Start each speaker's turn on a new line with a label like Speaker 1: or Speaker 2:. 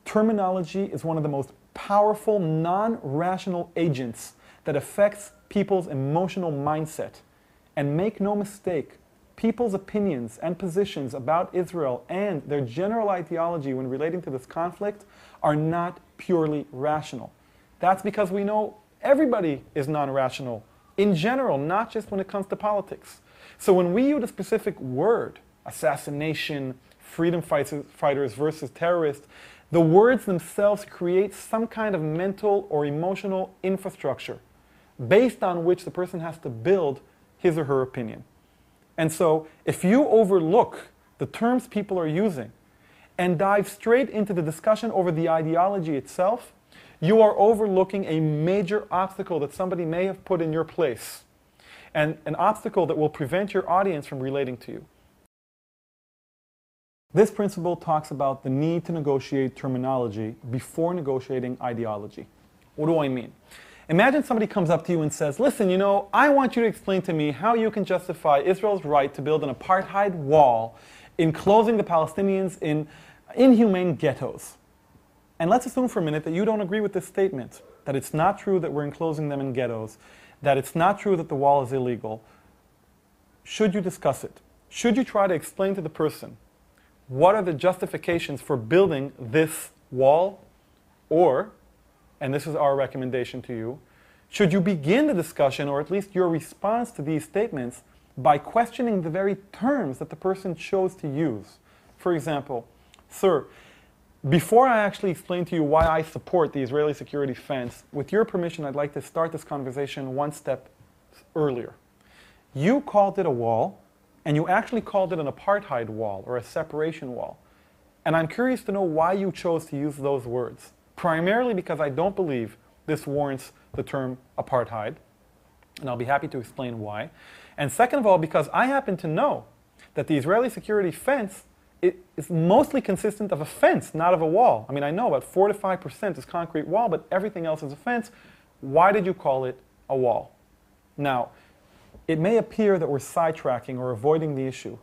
Speaker 1: terminology is one of the most powerful, non-rational agents that affects people's emotional mindset. And make no mistake, people's opinions and positions about Israel and their general ideology when relating to this conflict are not purely rational. That's because we know everybody is non-rational in general, not just when it comes to politics. So when we use a specific word, assassination, freedom fighters versus terrorists, the words themselves create some kind of mental or emotional infrastructure based on which the person has to build his or her opinion. And so if you overlook the terms people are using and dive straight into the discussion over the ideology itself, you are overlooking a major obstacle that somebody may have put in your place, and an obstacle that will prevent your audience from relating to you. This principle talks about the need to negotiate terminology before negotiating ideology. What do I mean? Imagine somebody comes up to you and says, listen, you know, I want you to explain to me how you can justify Israel's right to build an apartheid wall enclosing the Palestinians in inhumane ghettos. And let's assume for a minute that you don't agree with this statement, that it's not true that we're enclosing them in ghettos, that it's not true that the wall is illegal. Should you discuss it? Should you try to explain to the person what are the justifications for building this wall? Or, and this is our recommendation to you, should you begin the discussion, or at least your response to these statements, by questioning the very terms that the person chose to use? For example, sir, before I actually explain to you why I support the Israeli security fence, with your permission, I'd like to start this conversation one step earlier. You called it a wall, and you actually called it an apartheid wall or a separation wall. And I'm curious to know why you chose to use those words. Primarily because I don't believe this warrants the term apartheid, and I'll be happy to explain why. And second of all, because I happen to know that the Israeli security fence is mostly consistent of a fence, not of a wall. I mean, I know about 4 to 5% is concrete wall, but everything else is a fence. Why did you call it a wall? Now, it may appear that we're sidetracking or avoiding the issue,